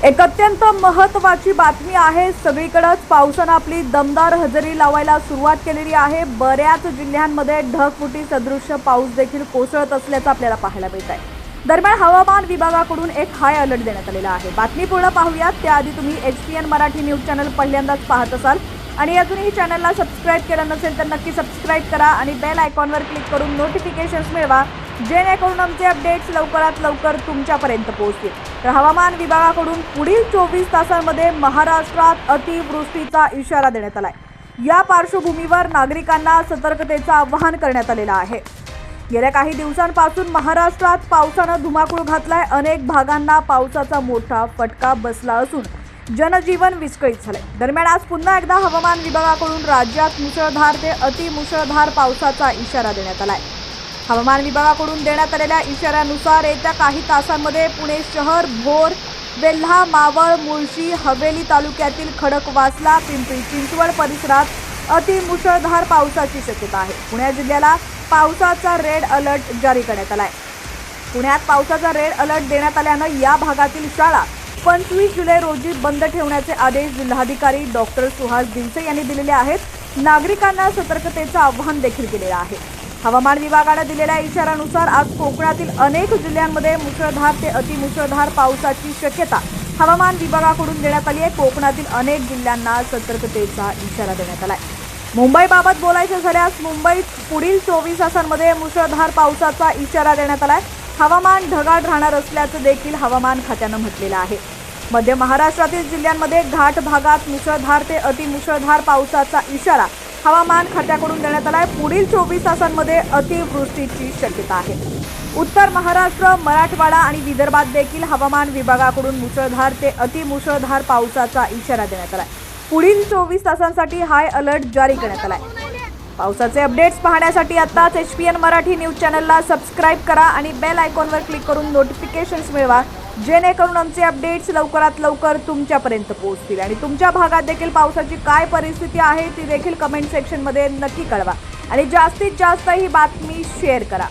एक अत्यंत महत्त्वाची बातमी आहे। सगळीकडेच पावसाने आपली दमदार हजेरी लावायला सुरुवात केलेली आहे। बऱ्याच जिल्ह्यांमध्ये ढगफुटी सदृश्य पाऊस देखील कोसळत असल्याचं आपल्याला पाहायला मिळत आहे। दरम्यान हवामान विभागाकडून एक हाय अलर्ट देण्यात आलेला आहे। बातमी पूर्ण पाहूयात त्याआधी तुम्ही HPN मराठी न्यूज चॅनल पहिल्यांदाच पाहत असाल आणि अजूनही चॅनलला सबस्क्राइब केलं नसेल तर नक्की सबस्क्राइब करा आणि बेल आयकॉनवर क्लिक करून नोटिफिकेशन्स मिळवा, जेणेकरून आमचे अपडेट्स लवकरात लवकर तुमच्यापर्यंत पोहोचतील। तर हवामान विभागाकडून पुढील 24 तासांमध्ये महाराष्ट्रात अतिवृष्टीचा इशारा देण्यात आलाय। या पार्श्वभूमीवर नागरिकांना सतर्कतेचं आवाहन करण्यात आलेलं आहे। गेल्या काही दिवसांपासून महाराष्ट्रात पावसानं धुमाकूळ घातलाय। अनेक भागांना पावसाचा मोठा फटका बसला असून जनजीवन विस्कळीत झालंय। दरम्यान आज पुन्हा एकदा हवामान विभागाकडून राज्यात मुसळधार ते अतिमुसळधार पावसाचा इशारा देण्यात आलाय। हवामान विभागाकडून देण्यात आलेल्या इशाऱ्यानुसार येत्या काही तासांमध्ये पुणे शहर, भोर, वेल्हा, मावळ, मुळशी, हवेली तालुक्यातील खडकवासला, पिंपरी चिंचवड परिसरात अतिमुसळधार पावसाची शक्यता आहे। पुणे जिल्ह्याला पावसाचा रेड अलर्ट जारी करण्यात आलाय। पुण्यात पावसाचा रेड अलर्ट देण्यात आल्यानं या भागातील शाळा 25 जुलै रोजी बंद ठेवण्याचे आदेश जिल्हाधिकारी डॉक्टर सुहास दिवसे यांनी दिलेले आहेत। नागरिकांना सतर्कतेचं आवाहन देखील केलेलं आहे। हवामान विभागाने दिलेल्या इशाऱ्यानुसार आज कोकणातील अनेक जिल्ह्यांमध्ये मुसळधार ते अतिमुसळधार पावसाची शक्यता हवामान विभागाकडून देण्यात आली आहे। कोकणातील अनेक जिल्ह्यांना सतर्कतेचा इशारा देण्यात आलाय। मुंबईबाबत बोलायचं झाल्यास मुंबईत पुढील 24 तासांमध्ये मुसळधार पावसाचा इशारा देण्यात आलाय। हवामान ढगाळ राहणार असल्याचं देखील हवामान खात्यानं म्हटलेलं आहे। मध्य महाराष्ट्रातील जिल्ह्यांमध्ये घाट भागात मुसळधार ते अतिमुसळधार पावसाचा इशारा हवामान खात्याकडून देण्यात आलाय। पुढील 24 तासांमध्ये अतिवृष्टीची शक्यता आहे। उत्तर महाराष्ट्र, मराठवाडा आणि विदर्भात देखील हवामान विभागाकडून मुसळधार ते अतिमुसळधार पावसाचा इशारा देण्यात आलाय। पुढील 24 तासांसाठी हाय अलर्ट जारी करण्यात आलाय। पावसाचे अपडेट्स पाहण्यासाठी आताच HPN मराठी न्यूज चॅनलला सबस्क्राइब करा आणि बेल आयकॉनवर क्लिक करून नोटिफिकेशन्स मिळवा, जेणेकरून आमचे अपडेट्स लवकरात लवकर तुमच्यापर्यंत पोहोचतील। आणि तुमच्या भागात देखील पावसाची काय परिस्थिती आहे ती देखील कमेंट सेक्शनमध्ये नक्की कळवा आणि जास्तीत जास्त ही बातमी शेअर करा।